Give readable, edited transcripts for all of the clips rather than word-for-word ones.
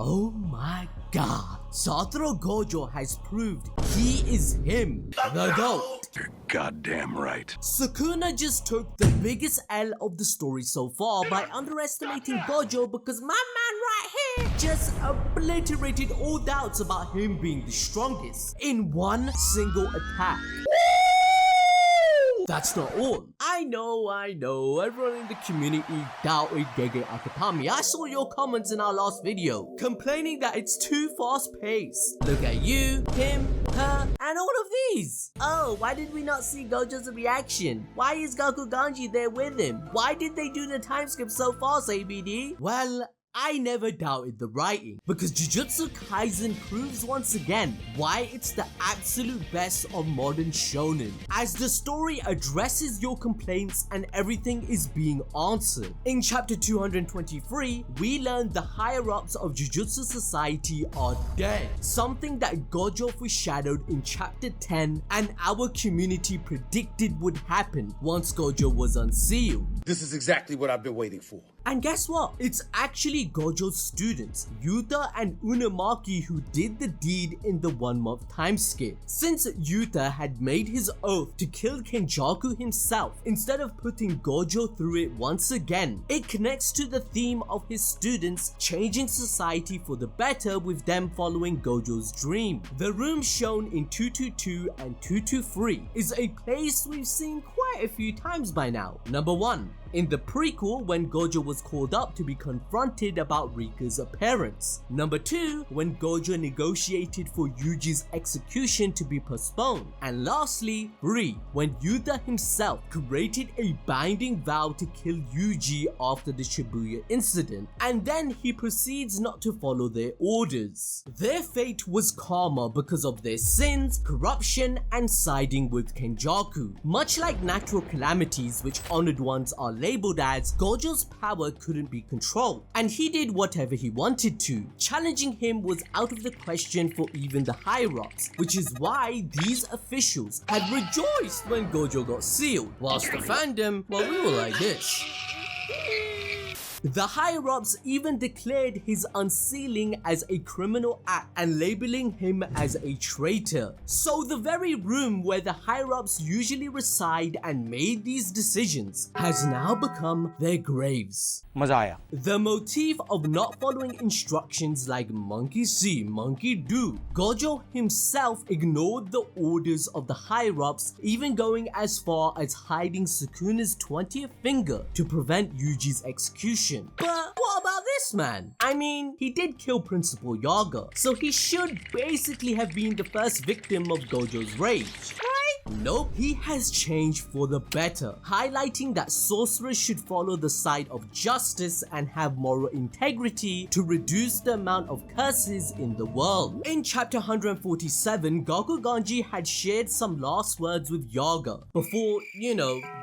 Oh my god, Satoru Gojo has proved he is him, the GOAT. You're goddamn right. Sukuna just took the biggest L of the story so far by underestimating Gojo because my man right here just obliterated all doubts about him being the strongest in one single attack. That's not all. I know, everyone in the community doubted Gege Akutami. I saw your comments in our last video, complaining that it's too fast paced. Look at you, him, her, and all of these. Oh, why did we not see Gojo's reaction? Why is Gakuganji there with him? Why did they do the time skip so fast, ABD? Well, I never doubted the writing, because Jujutsu Kaisen proves once again why it's the absolute best of modern shonen, as the story addresses your complaints and everything is being answered. In chapter 223, we learn the higher-ups of Jujutsu Society are dead, something that Gojo foreshadowed in chapter 10 and our community predicted would happen once Gojo was unsealed. This is exactly what I've been waiting for. And guess what? It's actually Gojo's students, Yuta and Unamaki, who did the deed in the 1 month time skip. Since Yuta had made his oath to kill Kenjaku himself instead of putting Gojo through it once again, it connects to the theme of his students changing society for the better with them following Gojo's dream. The room shown in 222 and 223 is a place we've seen quite a few times by now. Number 1. In the prequel, when Gojo was called up to be confronted about Rika's appearance. Number 2, when Gojo negotiated for Yuji's execution to be postponed. And lastly, 3, when Yuta himself created a binding vow to kill Yuji after the Shibuya incident, and then he proceeds not to follow their orders. Their fate was karma because of their sins, corruption, and siding with Kenjaku. Much like natural calamities, which honored ones are labeled as, Gojo's power couldn't be controlled, and he did whatever he wanted to. Challenging him was out of the question for even the higher-ups, which is why these officials had rejoiced when Gojo got sealed, whilst the fandom, well, we were like this. The higher-ups even declared his unsealing as a criminal act and labeling him as a traitor. So the very room where the higher-ups usually reside and made these decisions has now become their graves. Maza aaya. The motif of not following instructions like monkey see, monkey do. Gojo himself ignored the orders of the higher-ups, even going as far as hiding Sukuna's 20th finger to prevent Yuji's execution. But what about this man? I mean, he did kill Principal Yaga, so he should basically have been the first victim of Gojo's rage, right? Nope, he has changed for the better, highlighting that sorcerers should follow the side of justice and have moral integrity to reduce the amount of curses in the world. In chapter 147, Gakuganji had shared some last words with Yaga before,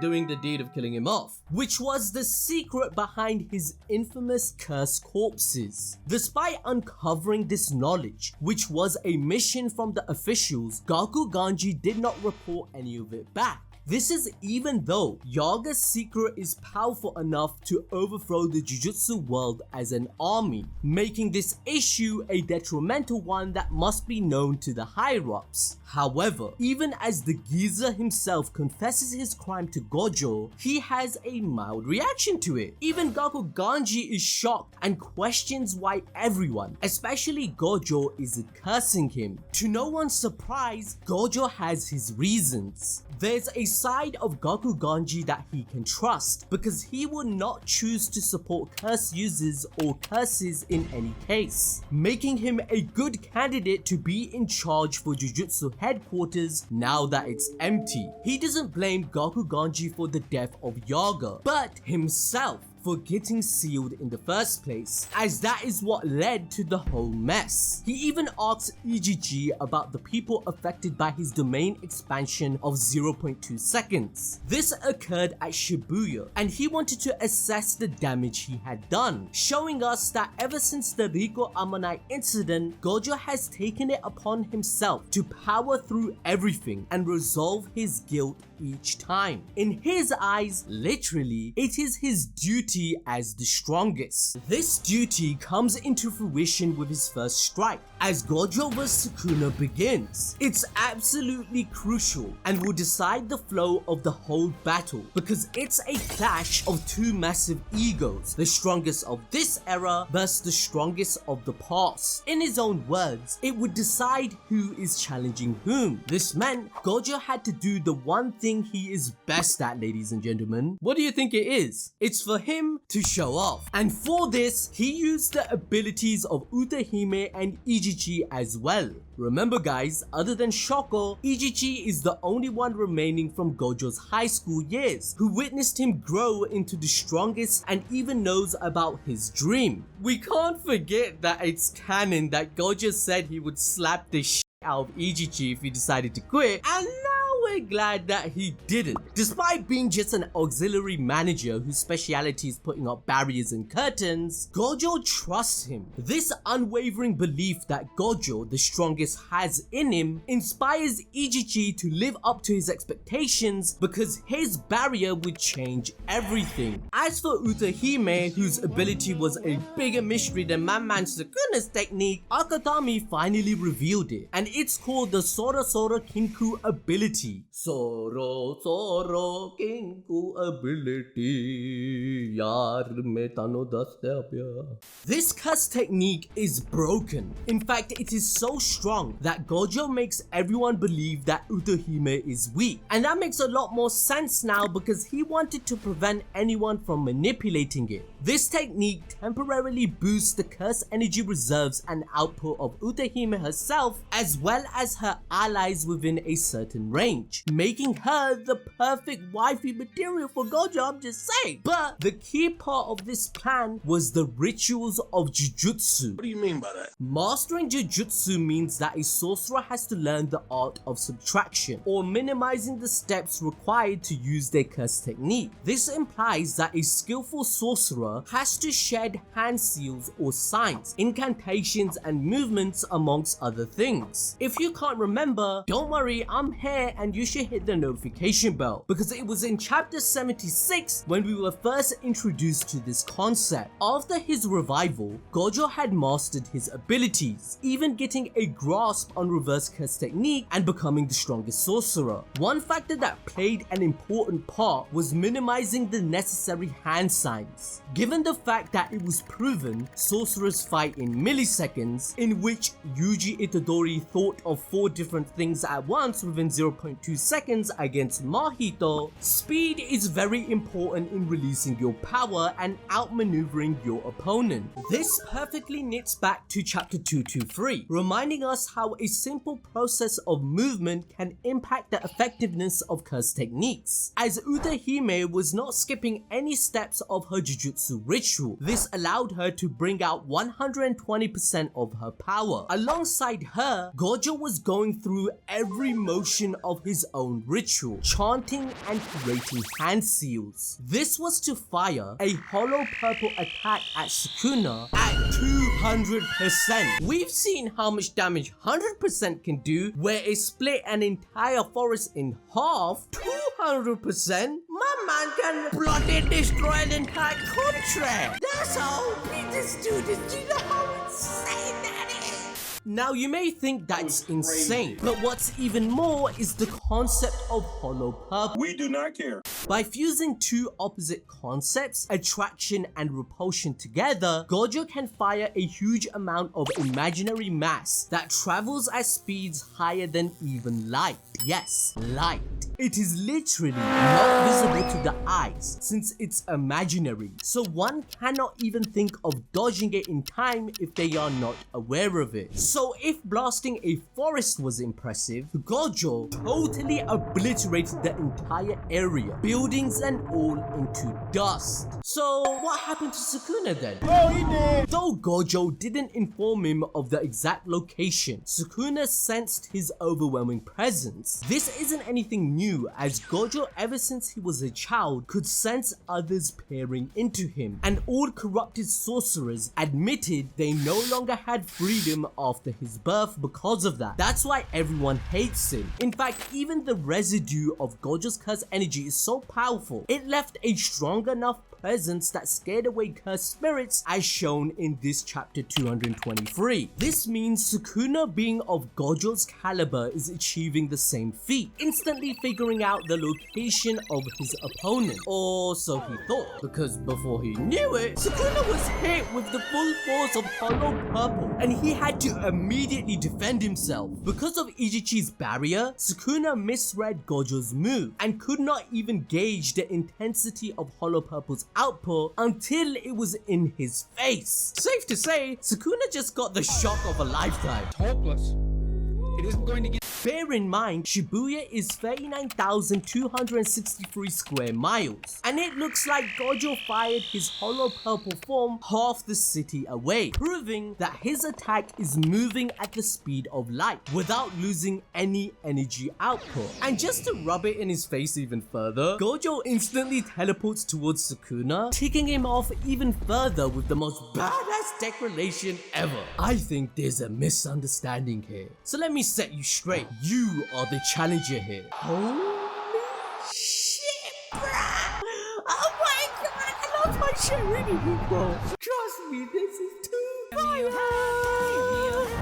doing the deed of killing him off, which was the secret behind his infamous cursed corpses. Despite uncovering this knowledge, which was a mission from the officials, Gakuganji did not report any of it back. This is even though Yaga's secret is powerful enough to overthrow the Jujutsu world as an army, making this issue a detrimental one that must be known to the higher-ups. However, even as the geezer himself confesses his crime to Gojo, he has a mild reaction to it. Even Gakuganji is shocked and questions why everyone, especially Gojo, is cursing him. To no one's surprise, Gojo has his reasons. There's a side of Gakuganji that he can trust, because he will not choose to support curse users or curses in any case, making him a good candidate to be in charge for Jujutsu headquarters now that it's empty. He doesn't blame Gakuganji for the death of Yaga, but himself for getting sealed in the first place, as that is what led to the whole mess. He even asks Ijiji about the people affected by his domain expansion of 0.2 seconds. This occurred at Shibuya, and he wanted to assess the damage he had done, showing us that ever since the Riko Ammonite incident, Gojo has taken it upon himself to power through everything and resolve his guilt each time. In his eyes, literally, it is his duty as the strongest. This duty comes into fruition with his first strike, as Gojo vs Sukuna begins. It's absolutely crucial and will decide the flow of the whole battle, because it's a clash of two massive egos, the strongest of this era versus the strongest of the past. In his own words, it would decide who is challenging whom. This meant Gojo had to do the one thing he is best at, ladies and gentlemen. What do you think it is? It's for him to show off. And for this, he used the abilities of Utahime and Ijichi as well. Remember guys, other than Shoko, Ijichi is the only one remaining from Gojo's high school years who witnessed him grow into the strongest and even knows about his dream. We can't forget that it's canon that Gojo said he would slap the shit out of Ijichi if he decided to quit, and now we're glad that he didn't. Despite being just an auxiliary manager whose speciality is putting up barriers and curtains, Gojo trusts him. This unwavering belief that Gojo, the strongest, has in him inspires Ijichi to live up to his expectations because his barrier would change everything. As for Utahime, whose ability was a bigger mystery than my man Sukuna's technique, Akatami finally revealed it, and it's called the Sora Sora Kinku ability. Soro Soro Kinku ability. Yaar main tano daste apya. This curse technique is broken. In fact, it is so strong that Gojo makes everyone believe that Utahime is weak. And that makes a lot more sense now because he wanted to prevent anyone from manipulating it. This technique temporarily boosts the curse energy reserves and output of Utahime herself as well as her allies within a certain range, making her the perfect wifey material for Gojo, I'm just saying. But the key part of this plan was the rituals of Jujutsu. What do you mean by that? Mastering Jujutsu means that a sorcerer has to learn the art of subtraction or minimizing the steps required to use their curse technique. This implies that a skillful sorcerer has to shed hand seals or signs, incantations and movements amongst other things. If you can't remember, don't worry, I'm here and you should hit the notification bell because it was in chapter 76 when we were first introduced to this concept. After his revival, Gojo had mastered his abilities, even getting a grasp on reverse curse technique and becoming the strongest sorcerer. One factor that played an important part was minimizing the necessary hand signs. Given the fact that it was proven sorcerers fight in milliseconds, in which Yuji Itadori thought of 4 different things at once within 0.2 seconds against Mahito, speed is very important in releasing your power and outmaneuvering your opponent. This perfectly knits back to chapter 223, reminding us how a simple process of movement can impact the effectiveness of curse techniques. As Utahime was not skipping any steps of her Jujutsu ritual, this allowed her to bring out 120% of her power. Alongside her, Gojo was going through every motion of his own ritual, chanting and creating hand seals. This was to fire a hollow purple attack at Sukuna at 200%. We've seen how much damage 100% can do, where it split an entire forest in half. 200%? My man can bloody destroy an entire country. That's how OP this dude is. Do you know how insane that is? Now you may think that's insane, but what's even more is the concept of hollow purple. We do not care. By fusing two opposite concepts, attraction and repulsion together, Gojo can fire a huge amount of imaginary mass that travels at speeds higher than even light. Yes, light. It is literally not visible to the eyes since it's imaginary, so one cannot even think of dodging it in time if they are not aware of it. So if blasting a forest was impressive, Gojo totally obliterated the entire area, buildings and all, into dust. So what happened to Sukuna then? Oh, he did. Though Gojo didn't inform him of the exact location, Sukuna sensed his overwhelming presence. This isn't anything new knew, as Gojo ever since he was a child could sense others peering into him, and all corrupted sorcerers admitted they no longer had freedom after his birth because of that. That's why everyone hates him. In fact, even the residue of Gojo's curse energy is so powerful, it left a strong enough presence that scared away cursed spirits, as shown in this chapter 223. This means Sukuna, being of Gojo's caliber, is achieving the same feat, instantly figuring out the location of his opponent, or so he thought, because before he knew it, Sukuna was hit with the full force of Hollow Purple, and he had to immediately defend himself. Because of Ichichi's barrier, Sukuna misread Gojo's move and could not even gauge the intensity of Hollow Purple's output until it was in his face. Safe to say, Sukuna just got the shock of a lifetime. It's hopeless. It isn't going to get... Bear in mind, Shibuya is 39,263 square miles, and it looks like Gojo fired his Hollow Purple form half the city away, proving that his attack is moving at the speed of light without losing any energy output. And just to rub it in his face even further, Gojo instantly teleports towards Sukuna, ticking him off even further with the most badass declaration ever. I think there's a misunderstanding here, so let me set you straight. You are the challenger here. Holy shit, bruh! Oh my god, I love my shit really, people. Trust me, this is too fire.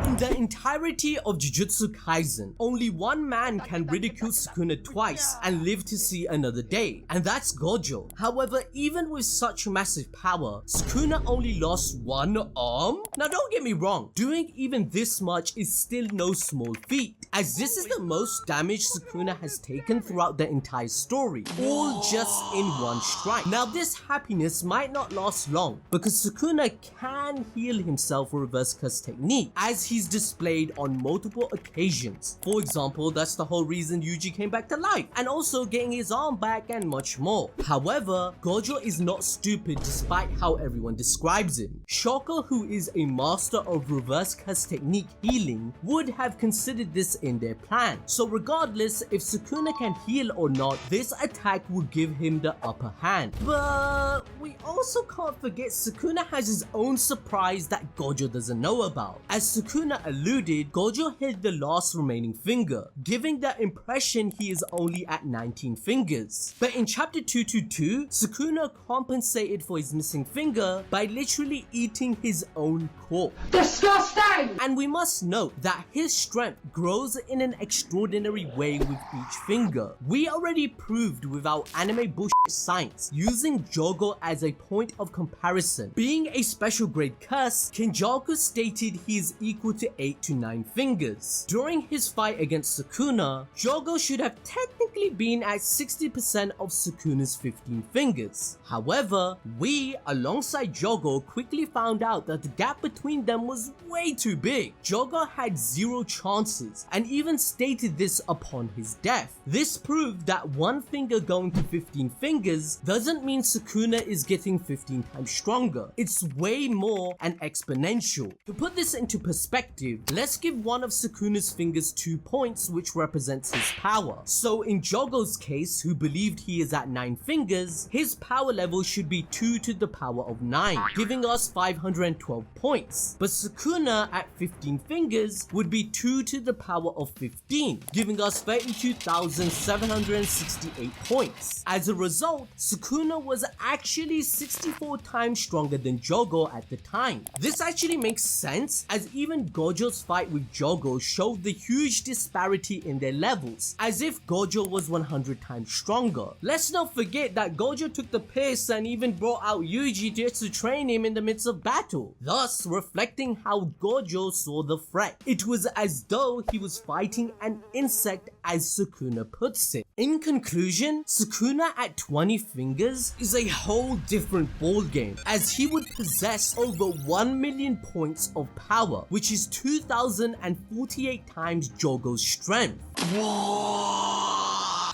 In the entirety of Jujutsu Kaisen, only one man can ridicule Sukuna twice and live to see another day, and that's Gojo. However, even with such massive power, Sukuna only lost one arm? Now don't get me wrong, doing even this much is still no small feat, as this is the most damage Sukuna has taken throughout the entire story, all just in one strike. Now this happiness might not last long, because Sukuna can heal himself with reverse curse technique, as he's displayed on multiple occasions. For example, that's the whole reason Yuji came back to life, and also getting his arm back and much more. However, Gojo is not stupid despite how everyone describes him. Shoko, who is a master of reverse curse technique healing, would have considered this in their plan. So regardless if Sukuna can heal or not, this attack will give him the upper hand. But we also can't forget Sukuna has his own surprise that Gojo doesn't know about. As Sukuna alluded, Gojo hid the last remaining finger, giving the impression he is only at 19 fingers. But in chapter 222, Sukuna compensated for his missing finger by literally eating his own corpse. Disgusting! And we must note that his strength grows in an extraordinary way with each finger. We already proved with our anime bullshit science, using Jogo as a point of comparison. Being a special grade curse, Kinjaku stated he is equal to 8 to 9 fingers. During his fight against Sukuna, Jogo should have technically been at 60% of Sukuna's 15 fingers. However, we, alongside Jogo, quickly found out that the gap between them was way too big. Jogo had 0 chances, and even stated this upon his death. This proved that one finger going to 15 fingers doesn't mean Sukuna is getting 15 times stronger. It's way more and exponential. To put this into perspective, let's give one of Sukuna's fingers 2 points, which represents his power. So in Jogo's case, who believed he is at 9 fingers, his power level should be 2 to the power of 9, giving us 512 points. But Sukuna at 15 fingers would be 2 to the power of 15, giving us 32,768 points. As a result, Sukuna was actually 64 times stronger than Jogo at the time. This actually makes sense, as even Gojo's fight with Jogo showed the huge disparity in their levels, as if Gojo was 100 times stronger. Let's not forget that Gojo took the piss and even brought out Yuji just to train him in the midst of battle, thus reflecting how Gojo saw the threat. It was as though he was fighting an insect, as Sukuna puts it. In conclusion, Sukuna at 20 fingers is a whole different ballgame, as he would possess over 1 million points of power, which is 2,048 times Jogo's strength.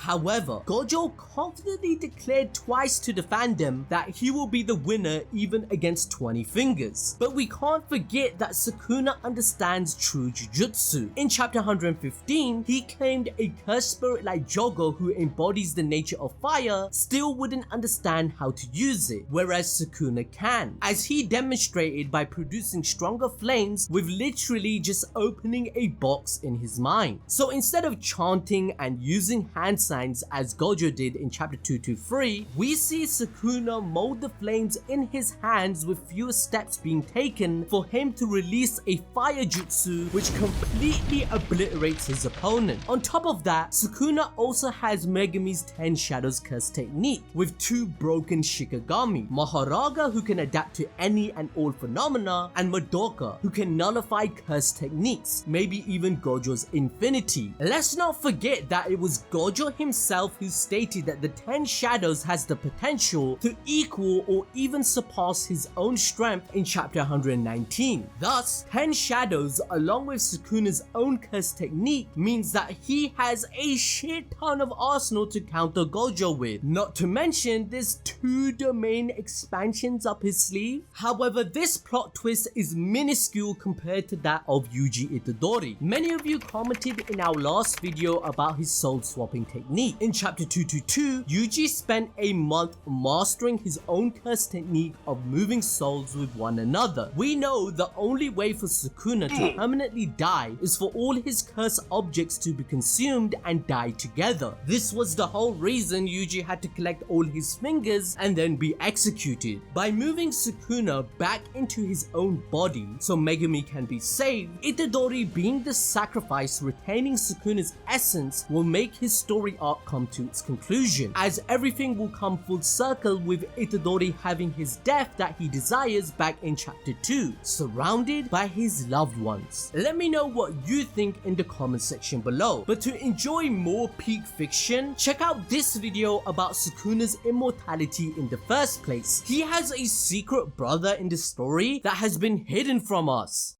However, Gojo confidently declared twice to the fandom that he will be the winner even against 20 fingers. But we can't forget that Sukuna understands true Jujutsu. In chapter 115, he claimed a cursed spirit like Jogo who embodies the nature of fire still wouldn't understand how to use it, whereas Sukuna can, as he demonstrated by producing stronger flames with literally just opening a box in his mind. So instead of chanting and using hand signs as Gojo did in chapter 223, we see Sukuna mold the flames in his hands with fewer steps being taken for him to release a fire jutsu which completely obliterates his opponent. On top of that, Sukuna also has Megumi's 10 Shadows curse technique with 2 broken Shikigami, Maharaga who can adapt to any and all phenomena, and Madoka who can nullify curse techniques, maybe even Gojo's infinity. Let's not forget that it was Gojo himself who stated that the 10 Shadows has the potential to equal or even surpass his own strength in chapter 119. Thus, 10 Shadows along with Sukuna's own curse technique means that he has a shit ton of arsenal to counter Gojo with. Not to mention there's 2 domain expansions up his sleeve. However, this plot twist is minuscule compared to that of Yuji Itadori. Many of you commented in our last video about his soul swapping technique. In chapter 222, Yuji spent a month mastering his own curse technique of moving souls with one another. We know the only way for Sukuna to permanently die is for all his curse objects to be consumed and die together. This was the whole reason Yuji had to collect all his fingers and then be executed. By moving Sukuna back into his own body so Megumi can be saved, Itadori being the sacrifice retaining Sukuna's essence will make his story arc come to its conclusion, as everything will come full circle with Itadori having his death that he desires back in chapter 2, surrounded by his loved ones. Let me know what you think in the comment section below. But to enjoy more peak fiction, check out this video about Sukuna's immortality in the first place. He has a secret brother in the story that has been hidden from us.